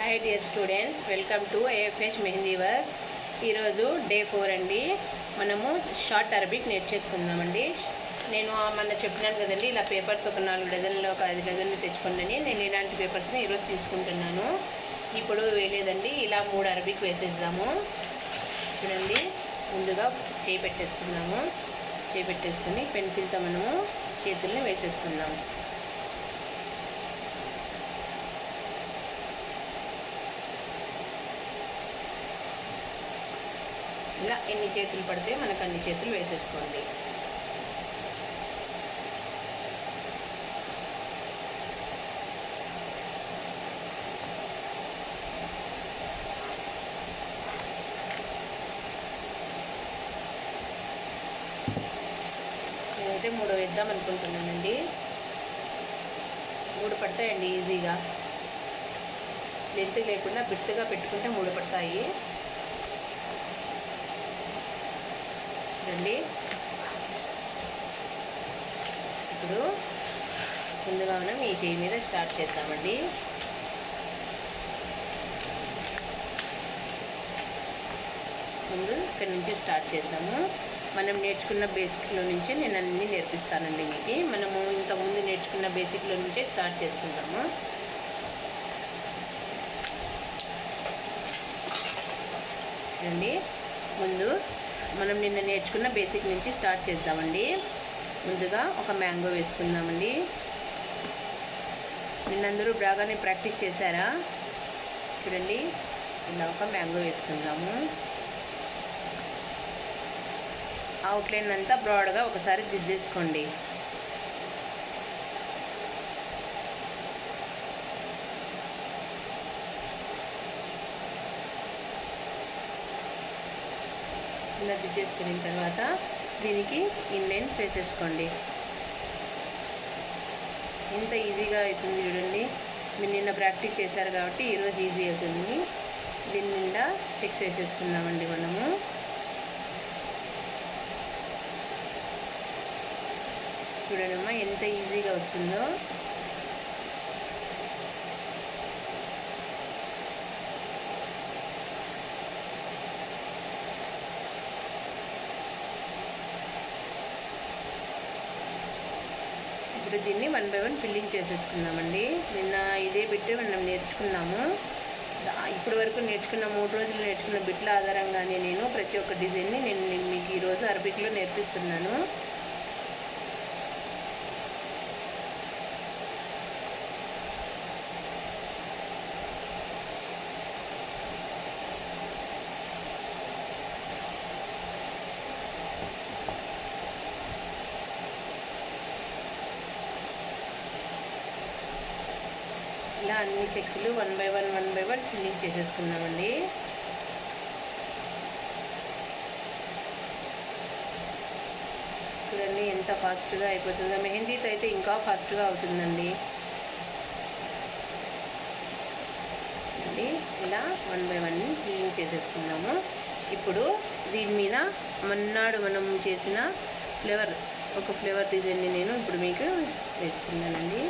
Hi dear students, welcome to AFH mehndi works. ఈరోజు day 4 అండి. మనము షార్ట్ అరబిక్ నేర్చేసుకుందామండి. నేను మొన్న చెప్పినాను కదండి, ఇలా పేపర్స్ ఒక 4 డజన్లు ఒక 5 డజన్లు తెచ్చుకున్నాను. నేను ఇలాంటి పేపర్స్ని ఈరోజు తీసుకుంటున్నాను. ఇప్పుడు వేయలేదండి, ఇలా 3 అరబిక్ వేసేద్దాము. చూడండి, ముందుగా చేయి పెట్టేసుకున్నాము. చేయి పెట్టేసుకుని పెన్సిల్తో మనము చేతుల్ని వేసేసుకుందాము. ఇలా ఎన్ని చేతులు పడితే మనకు అన్ని చేతులు వేసేసుకోండి. నేనైతే 3 వేద్దాం అనుకుంటున్నానండి. 3 పడతాయండి ఈజీగా. లెంత్ లేకుండా బిట్టుగా పెట్టుకుంటే 3 పడతాయి. రండి, ఇప్పుడు ముందుగా మనం ఈ చేయి మీద స్టార్ట్ చేద్దామండి. ముందు ఇక్కడ నుంచి స్టార్ట్ చేద్దాము. మనం నేర్చుకున్న బేసిక్లో నుంచి నేను అన్నీ నేర్పిస్తానండి మీకు. మనము ఇంతకుముందు నేర్చుకున్న బేసిక్లో నుంచే స్టార్ట్ చేసుకుంటాము. రండి, ముందు మనం నిన్న నేర్చుకున్న బేసిక్ నుంచి స్టార్ట్ చేద్దామండి. ముందుగా ఒక మ్యాంగో వేసుకుందామండి. నిన్నందరూ బాగానే ప్రాక్టీస్ చేశారా? చూడండి, ఇలా ఒక మ్యాంగో వేసుకుందాము. అవుట్లైన్ అంతా బ్రాడ్గా ఒకసారి దిద్దేసుకోండి. ఇలా దిద్దేసుకున్న తర్వాత దీనికి ఇన్లైన్స్ వేసేసుకోండి. ఎంత ఈజీగా అవుతుంది చూడండి. మీరు నిన్న ప్రాక్టీస్ చేశారు కాబట్టి ఈరోజు ఈజీ అవుతుంది. దీని నిండా చెక్స్ వేసేసుకుందామండి మనము. చూడండమ్మా ఎంత ఈజీగా వస్తుందో. ఇప్పుడు దీన్ని 1 బై 1 ఫిల్లింగ్ చేసేసుకుందామండి. నిన్న ఇదే బిట్ మనం నేర్చుకున్నాము. ఇప్పటి వరకు నేర్చుకున్న 3 రోజులు నేర్చుకున్న బిట్ల ఆధారంగానే నేను ప్రతి ఒక్క డిజైన్ని నేను మీకు ఈరోజు అరబిక్లో నేర్పిస్తున్నాను. ఇలా అన్ని చెక్స్లు 1 బై 1 ఫిల్లింగ్ చేసేసుకుందామండి. చూడండి ఎంత ఫాస్ట్గా అయిపోతుందో. మెహందీతో అయితే ఇంకా ఫాస్ట్గా అవుతుందండి. ఇలా 1 బై 1 ఫిల్లింగ్ చేసేసుకుందాము. ఇప్పుడు దీని మీద మన్నాడు మనం చేసిన ఒక ఫ్లేవర్ డిజైన్ని నేను ఇప్పుడు మీకు వేస్తున్నానండి.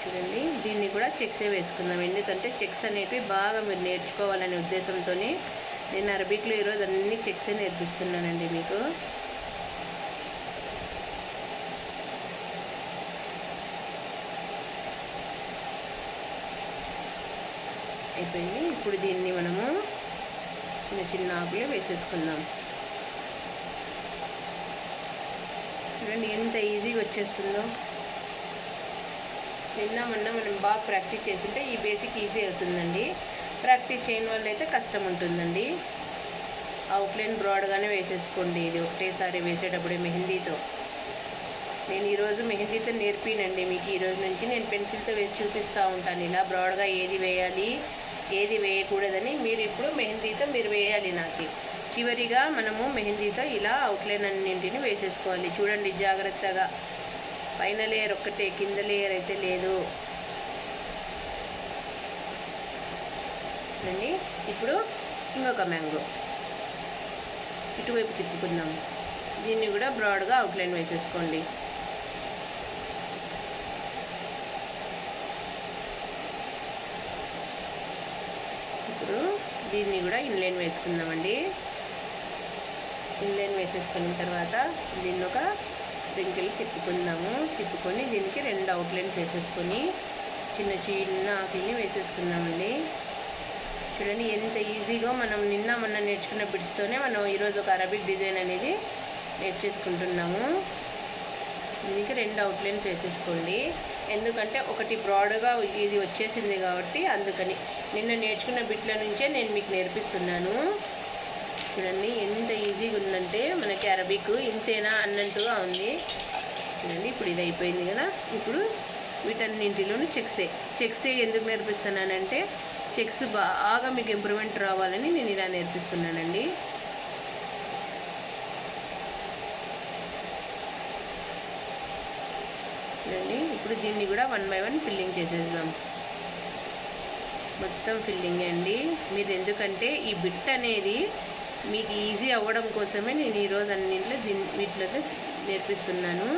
చూడండి, దీన్ని కూడా చెక్సే వేసుకుందాం. ఎందుకంటే చెక్స్ అనేటివి బాగా మీరు నేర్చుకోవాలనే ఉద్దేశంతో నేను అరబిక్లో ఈరోజు అన్ని చెక్సే నేర్పిస్తున్నానండి మీకు. అయిపోయింది. ఇప్పుడు దీన్ని మనము చిన్న చిన్న ఆకులు వేసేసుకుందాం. చూడండి ఎంత ఈజీగా వచ్చేస్తుందో. నిన్న మొన్న మనం బాగా ప్రాక్టీస్ చేస్తుంటే ఈ బేసిక్ ఈజీ అవుతుందండి. ప్రాక్టీస్ చేయని వల్ల అయితే కష్టం ఉంటుందండి. అవుట్లైన్ బ్రాడ్గానే వేసేసుకోండి. ఇది ఒకటేసారి వేసేటప్పుడే మెహందీతో. నేను ఈరోజు మెహందీతో నేర్పినండి మీకు. ఈరోజు నుంచి నేను పెన్సిల్తో వేసి చూపిస్తూ ఉంటాను. ఇలా బ్రాడ్గా ఏది వేయాలి ఏది వేయకూడదని మీరు ఇప్పుడు మెహందీతో మీరు వేయాలి. నాకు చివరిగా మనము మెహందీతో ఇలా అవుట్లైన్ అన్నింటిని వేసేసుకోవాలి. చూడండి జాగ్రత్తగా. పైన లేయర్ ఒక్కటే, కింద లేయర్ అయితే లేదు. అండి, ఇప్పుడు ఇంకొక మ్యాంగో ఇటువైపు తిప్పుకుందాం. దీన్ని కూడా బ్రాడ్గా అవుట్లైన్ వేసేసుకోండి. దీన్ని కూడా ఇన్లైన్ వేసుకుందామండి. ఇన్లైన్ వేసేసుకున్న తర్వాత దీన్ని ఒక రింకిల్ తిప్పుకొని దీనికి 2 అవుట్లైన్స్ వేసేసుకొని చిన్న చిన్న ఆకుల్ని వేసేసుకుందామండి. చూడండి ఎంత ఈజీగా మనం నిన్న మొన్న నేర్చుకున్న బిడ్స్తోనే మనం ఈరోజు ఒక అరబిక్ డిజైన్ అనేది నేర్చేసుకుంటున్నాము. దీనికి 2 అవుట్లైన్స్ వేసేసుకోండి. ఎందుకంటే ఒకటి బ్రాడ్గా ఇది వచ్చేసింది కాబట్టి అందుకని నిన్న నేర్చుకున్న బిట్ల నుంచే నేను మీకు నేర్పిస్తున్నాను. చూడండి ఎంత ఈజీగా ఉందంటే మనకి అరబిక్ ఇంతేనా అన్నట్టుగా ఉంది. చూడండి ఇప్పుడు ఇది అయిపోయింది కదా. ఇప్పుడు వీటన్నింటిలోనూ చెక్సే ఎందుకు నేర్పిస్తున్నానంటే చెక్స్ బాగా మీకు ఇంప్రూవ్మెంట్ రావాలని నేను ఇలా నేర్పిస్తున్నానండి. చూడండి ఇప్పుడు దీన్ని కూడా 1 బై 1 ఫిల్లింగ్ చేసేద్దాం. మొత్తం ఫిల్లింగ్ అండి. మీరు ఎందుకంటే ఈ బిట్ అనేది మీకు ఈజీ అవ్వడం కోసమే నేను ఈరోజు అన్నింటిలో వీటిలో నేర్పిస్తున్నాను.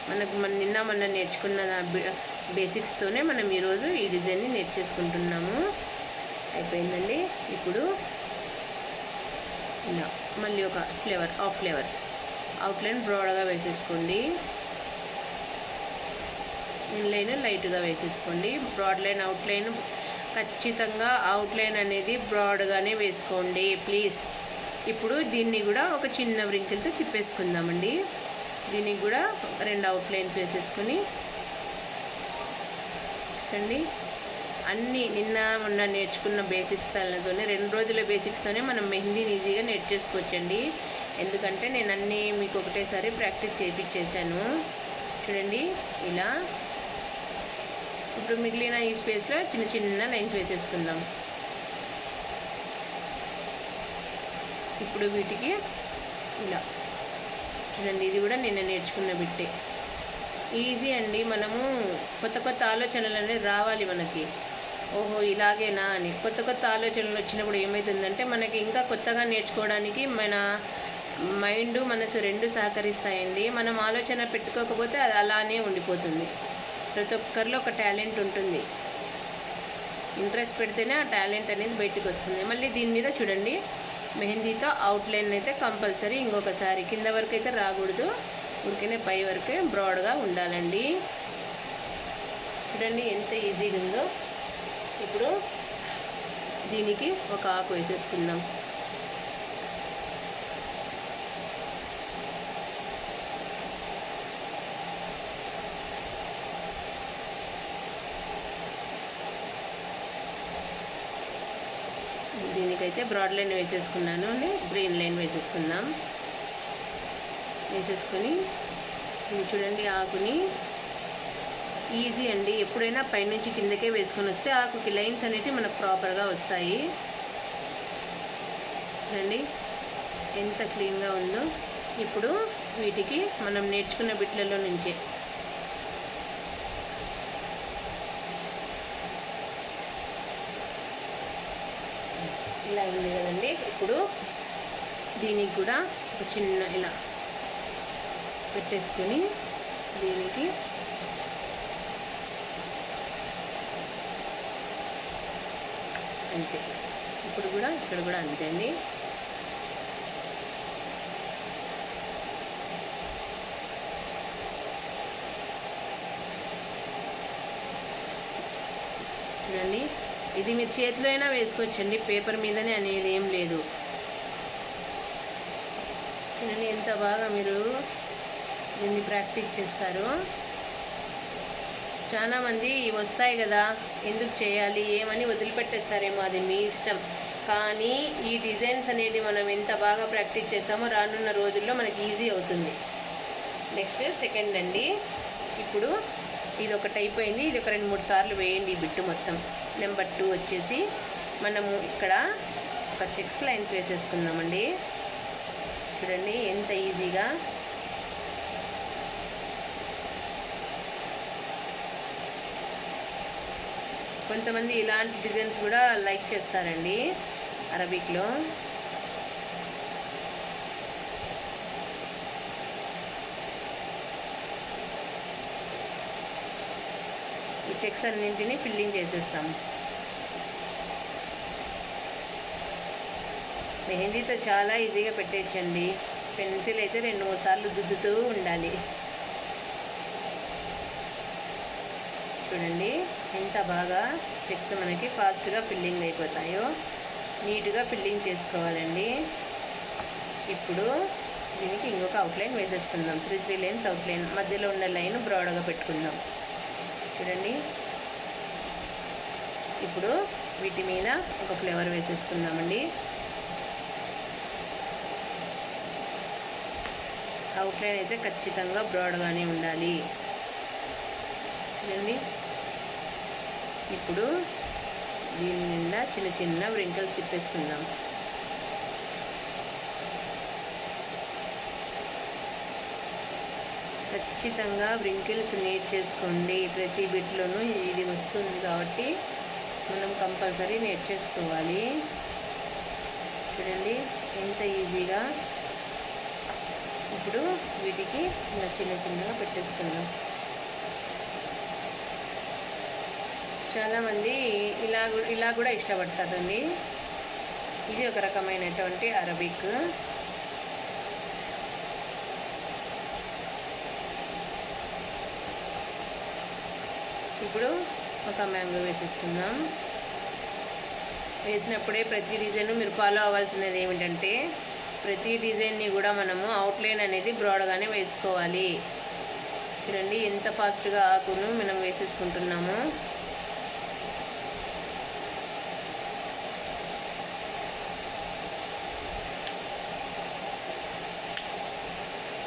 మన నిన్న మొన్న నేర్చుకున్న బేసిక్స్తోనే మనం ఈరోజు ఈ డిజైన్ని నేర్చేసుకుంటున్నాము. అయిపోయిందండి. ఇప్పుడు ఇలా మళ్ళీ ఒక హాఫ్ ఫ్లేవర్ అవుట్లైన్ బ్రాడ్గా వేసేసుకోండి. ఇన్లైన్ లైట్గా వేసేసుకోండి. బ్రాడ్ లైన్ అవుట్లైన్ ఖచ్చితంగా అవుట్లైన్ అనేది బ్రాడ్గానే వేసుకోండి ప్లీజ్. ఇప్పుడు దీన్ని కూడా ఒక చిన్న వ్రింకిల్తో తిప్పేసుకుందామండి. దీనికి కూడా 2 అవుట్లైన్స్ వేసేసుకొని అండి అన్నీ నిన్న మొన్న నేర్చుకున్న బేసిక్స్తోనే 2 రోజుల బేసిక్స్తోనే మనం మెహందీని ఈజీగా నేర్చేసుకోవచ్చండి. ఎందుకంటే నేను అన్నీ మీకు ఒకటేసారి ప్రాక్టీస్ చేయించేసాను. చూడండి ఇలా. ఇప్పుడు మిగిలిన ఈ స్పేస్లో చిన్న చిన్న లైన్స్ వేసేసుకుందాం. ఇప్పుడు వీటికి ఇలా చూడండి ఇది కూడా నిన్న నేర్చుకున్న బిట్టే. ఈజీ అండి. మనము కొత్త ఆలోచనలు అనేది రావాలి మనకి. ఓహో ఇలాగేనా అని కొత్త ఆలోచనలు వచ్చినప్పుడు ఏమవుతుందంటే మనకి ఇంకా కొత్తగా నేర్చుకోవడానికి మన మైండ్ మనసు 2 సహకరిస్తాయండి. మనం ఆలోచన పెట్టుకోకపోతే అది అలానే ఉండిపోతుంది. ప్రతి ఒక్కరిలో ఒక టాలెంట్ ఉంటుంది. ఇంట్రెస్ట్ పెడితేనే ఆ టాలెంట్ అనేది బయటకు వస్తుంది. మళ్ళీ దీని మీద చూడండి మెహందీతో అవుట్లైన్ అయితే కంపల్సరీ ఇంకొకసారి కింద వరకు అయితే రాకూడదు. ఊరికనే పై వరకే బ్రాడ్గా ఉండాలండి. చూడండి ఎంత ఈజీగా ఉందో. ఇప్పుడు దీనికి ఒక ఆకు వేసేసుకుందాం. దీనికైతే బ్రాడ్ లైన్ వేసేసుకున్నాను. ఇప్పుడు ఇన్లైన్ వేసేసుకుందాం. వేసేసుకొని చూడండి ఆకుని ఈజీ అండి. ఎప్పుడైనా పైనుంచి కిందకే వేసుకొని వస్తే ఆకుకి లైన్స్ అనేవి మనకు ప్రాపర్గా వస్తాయి. చూడండి ఎంత క్లీన్గా ఉందో. ఇప్పుడు వీటికి మనం నేర్చుకున్న బిట్లలో నుంచే ఇలా ఉంది కదండి. ఇప్పుడు దీనికి కూడా ఒక చిన్న ఇలా పెట్టేసుకొని దీనికి అంతే. ఇప్పుడు కూడా ఇక్కడ కూడా అంతే అండి. చూడండి ఇది మీరు చేతిలో అయినా వేసుకోవచ్చండి, పేపర్ మీదనే అనేది ఏం లేదు. చూడండి ఎంత బాగా మీరు దీన్ని ప్రాక్టీస్ చేస్తారు. చాలామంది వస్తాయి కదా ఎందుకు చేయాలి ఏమని వదిలిపెట్టేస్తారేమో, అది మీ ఇష్టం. కానీ ఈ డిజైన్స్ అనేది మనం ఎంత బాగా ప్రాక్టీస్ చేస్తామో రానున్న రోజుల్లో మనకి ఈజీ అవుతుంది. నెక్స్ట్ సెకండ్ అండి. ఇప్పుడు ఇది ఒకటి అయిపోయింది. ఇది ఒక 2-3 సార్లు వేయండి ఈ బిట్టు మొత్తం. నెంబర్ 2 వచ్చేసి మనము ఇక్కడ ఒక చెక్స్ లైన్స్ వేసేసుకుందామండి. చూడండి ఎంత ఈజీగా. కొంతమంది ఇలాంటి డిజైన్స్ కూడా లైక్ చేస్తారండి అరబిక్లో. ఈ చెక్స్ అన్నింటినీ ఫిల్లింగ్ చేసేస్తాము. మెహందీతో చాలా ఈజీగా పెట్టేయచ్చండి. పెన్సిల్ అయితే 2-3 సార్లు దుద్దుతూ ఉండాలి. చూడండి ఎంత బాగా చెక్స్ మనకి ఫాస్ట్గా ఫిల్లింగ్ అయిపోతాయో. నీట్గా ఫిల్లింగ్ చేసుకోవాలండి. ఇప్పుడు దీనికి ఇంకొక అవుట్లైన్ వేసేసుకుందాం. 3 లైన్స్ అవుట్లైన్, మధ్యలో ఉన్న లైన్ బ్రాడ్గా పెట్టుకుందాం. చూడండి ఇప్పుడు వీటి మీద ఒక ఫ్లవర్ వేసేసుకుందామండి. అవుట్లైన్ అయితే ఖచ్చితంగా బ్రాడ్గానే ఉండాలి. చూడండి ఇప్పుడు దీని నిండా చిన్న చిన్న వ్రింకిల్స్ తిప్పేసుకుందాం. ఖచ్చితంగా వ్రింకిల్స్ నీట్ చేసుకోండి. ప్రతి బిట్లోనూ ఇది వస్తుంది కాబట్టి మనం కంపల్సరీ నేర్చేసుకోవాలి. చూడండి ఎంత ఈజీగా. ఇప్పుడు వీటికి ఇలా చిన్న చిన్నగా పెట్టేసుకుందాం. చాలామంది ఇలా కూడా ఇష్టపడతారండి. ఇది ఒక రకమైనటువంటి అరబిక్. ఇప్పుడు ఒక మ్యాంగో వేసేసుకుందాం. వేసినప్పుడే ప్రతి డిజైన్ మీరు ఫాలో అవ్వాల్సినది ఏమిటంటే, ప్రతి డిజైన్ని కూడా మనము అవుట్లైన్ అనేది బ్రాడ్గానే వేసుకోవాలి. చూడండి ఎంత ఫాస్ట్గా ఆకును మనం వేసేసుకుంటున్నాము.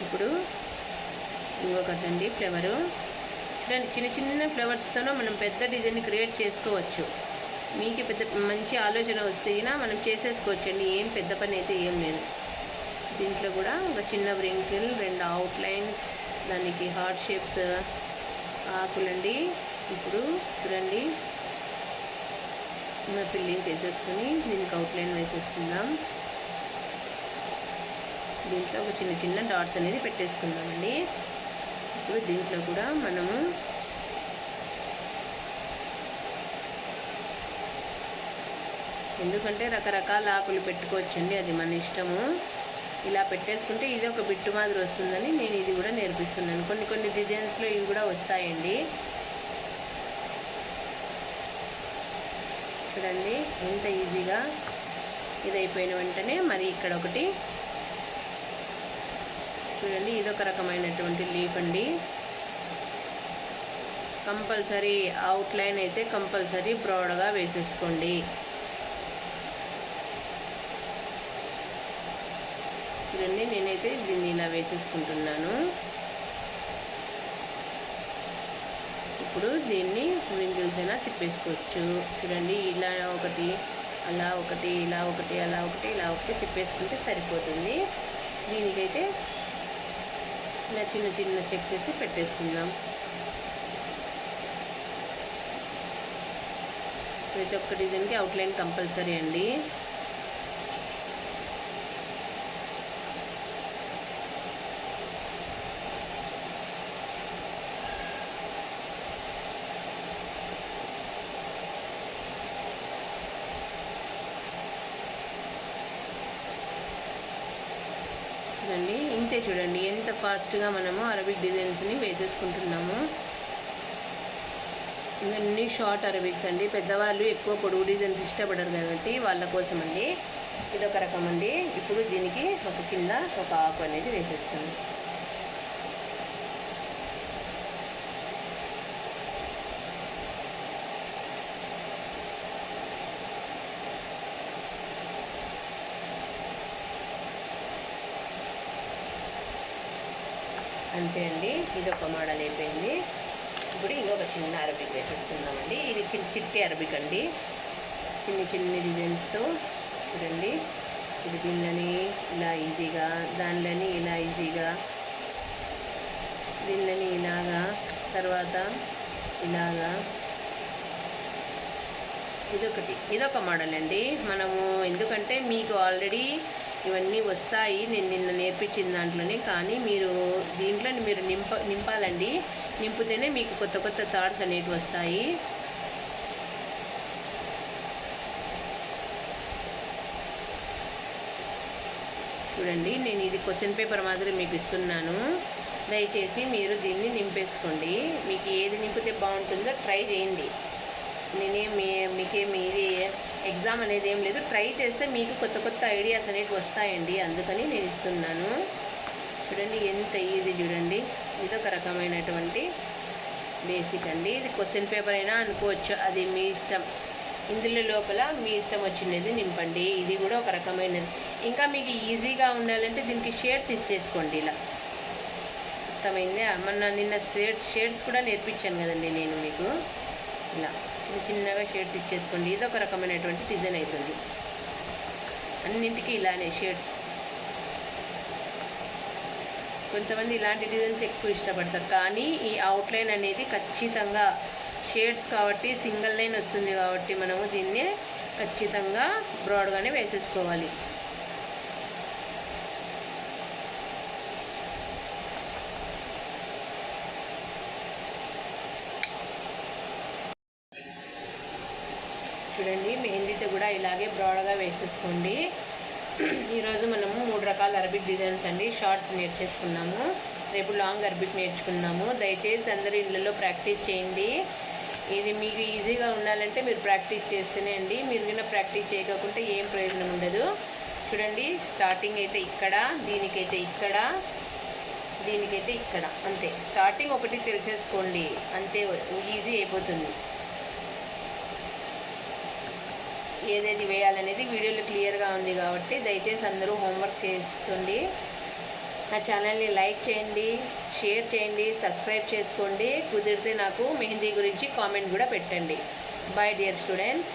ఇప్పుడు ఇంకొకటండి ఫ్లవరు. చూడండి చిన్న చిన్న ఫ్లవర్స్తోనూ మనం పెద్ద డిజైన్ క్రియేట్ చేసుకోవచ్చు. మీకు పెద్ద మంచి ఆలోచన వస్తే మనం చేసేసుకోవచ్చండి. ఏం పెద్ద పని అయితే ఏం లేదు. దీంట్లో కూడా ఒక చిన్న వ్రింకిల్, 2 అవుట్లైన్స్, దానికి హార్ట్ షేప్స్ ఆకులండి. ఇప్పుడు చూడండి ఫిల్లింగ్ చేసేసుకుని దీనికి అవుట్లైన్ వేసేసుకుందాం. దీంట్లో ఒక చిన్న చిన్న డాట్స్ అనేది పెట్టేసుకుందామండి. ఇప్పుడు దీంట్లో కూడా మనము ఎందుకంటే రకరకాల ఆకులు పెట్టుకోవచ్చండి, అది మన ఇష్టము. ఇలా పెట్టేసుకుంటే ఇది ఒక బిట్టు మాదిరి వస్తుందని నేను ఇది కూడా నేర్పిస్తున్నాను. కొన్ని డిజైన్స్లో ఇవి కూడా వస్తాయండి. చూడండి ఎంత ఈజీగా. ఇది అయిపోయిన వెంటనే మరి ఇక్కడ ఒకటి చూడండి, ఇదొక రకమైనటువంటి లీఫ్ అండి. కంపల్సరీ అవుట్లైన్ అయితే కంపల్సరీ బ్రాడ్గా వేసేసుకోండి. చూడండి నేనైతే దీన్ని ఇలా వేసేసుకుంటున్నాను. ఇప్పుడు దీన్ని వ్రింకిల్స్ అయినా తిప్పేసుకోవచ్చు. చూడండి ఇలా ఒకటి, అలా ఒకటి, ఇలా ఒకటి, అలా ఒకటి, ఇలా ఒకటి తిప్పేసుకుంటే సరిపోతుంది. దీనికైతే ఇలా చిన్న చిన్న చెక్స్ వేసి పెట్టేసుకుందాం. ప్రతి ఒక్క డిజైన్కి అవుట్లైన్ కంపల్సరీ అండి. చూడండి ఇంతే. చూడండి ఎంత ఫాస్ట్గా మనము అరబిక్ డిజైన్స్ని వేసేసుకుంటున్నాము. ఇవన్నీ షార్ట్ అరబిక్స్ అండి. పెద్దవాళ్ళు ఎక్కువ పొడుగు డిజైన్స్ ఇష్టపడరు కాబట్టి వాళ్ళ కోసం అండి. ఇదొక రకం అండి. ఇప్పుడు దీనికి ఒక కింద ఒక ఆకు అనేది వేసేసుకోండి. అంతే అండి, ఇదొక మోడల్ అయిపోయింది. ఇప్పుడు ఇంకొక చిన్న అరబిక్ వేసేసుకుందామండి. ఇది చిట్టి అరబిక్ అండి. చిన్ని డిజైన్స్తో చూడండి. ఇది దీనిని ఇలా ఈజీగా, దానిలోని ఇలా ఈజీగా, దీనిలోని ఇలాగా, తర్వాత ఇలాగా. ఇదొక మోడల్ అండి. మనము ఎందుకంటే మీకు ఆల్రెడీ ఇవన్నీ వస్తాయి నేను నిన్న నేర్పించిన దాంట్లోనే, కానీ మీరు దీంట్లో మీరు నింపాలండి. నింపితేనే మీకు కొత్త కొత్త థాట్స్ అనేవి వస్తాయి. చూడండి, నేను ఇది క్వశ్చన్ పేపర్ మాదిరి మీకు ఇస్తున్నాను. దయచేసి మీరు దీన్ని నింపేసుకోండి. మీకు ఏది నింపితే బాగుంటుందో ట్రై చేయండి. మీకేమి ఇది ఎగ్జామ్ అనేది ఏం లేదు. ట్రై చేస్తే మీకు కొత్త కొత్త ఐడియాస్ అనేవి వస్తాయండి, అందుకని నేను ఇస్తున్నాను. చూడండి ఎంత ఈజీ, చూడండి ఇదొక రకమైనటువంటి బేసిక్ అండి. ఇది క్వశ్చన్ పేపర్ అయినా అనుకోవచ్చు, అది మీ ఇష్టం. ఇందులో లోపల మీ ఇష్టం వచ్చినది నింపండి. ఇది కూడా ఒక రకమైనది. ఇంకా మీకు ఈజీగా ఉండాలంటే దీనికి షేడ్స్ ఇచ్చేసుకోండి. ఇలా అర్థమైందే. నిన్న షేడ్స్ కూడా నేర్పించాను కదండి నేను మీకు. ఇలా చిన్న చిన్నగా షేడ్స్ ఇచ్చేసుకోండి. ఇది ఒక రకమైనటువంటి డిజైన్ అవుతుంది. అన్నింటికి ఇలానే షేడ్స్. కొంతమంది ఇలాంటి డిజైన్స్ ఎక్కువ ఇష్టపడతారు, కానీ ఈ అవుట్లైన్ అనేది ఖచ్చితంగా షేడ్స్ కాబట్టి సింగిల్ లైన్ వస్తుంది కాబట్టి మనము దీన్ని ఖచ్చితంగా బ్రాడ్గానే వేసేసుకోవాలి. చూడండి, మెహందీతో కూడా ఇలాగే బ్రాడ్గా వేసేసుకోండి. ఈరోజు మనము 3 రకాల అరబిక్ డిజైన్స్ అండి షార్ట్స్ నేర్చేసుకున్నాము. రేపు లాంగ్ అరబిక్ నేర్చుకున్నాము. దయచేసి అందరూ ఇళ్ళల్లో ప్రాక్టీస్ చేయండి. ఇది మీకు ఈజీగా ఉండాలంటే మీరు ప్రాక్టీస్ చేస్తేనే అండి. మీరు కన్నా ప్రాక్టీస్ చేయకపోతే ఏం ప్రయోజనం ఉండదు. చూడండి, స్టార్టింగ్ అయితే ఇక్కడ, దీనికైతే ఇక్కడ, దీనికైతే ఇక్కడ, అంతే. స్టార్టింగ్ ఒకటి తెలిసేసుకోండి, అంతే, ఈజీ అయిపోతుంది. ఏదేది వేయాలనేది వీడియోలో క్లియర్గా ఉంది కాబట్టి దయచేసి అందరూ హోంవర్క్ చేసుకోండి. నా ఛానల్ని లైక్ చేయండి, షేర్ చేయండి, సబ్స్క్రైబ్ చేసుకోండి. కుదిరితే నాకు మెహందీ గురించి కామెంట్ కూడా పెట్టండి. By dear students.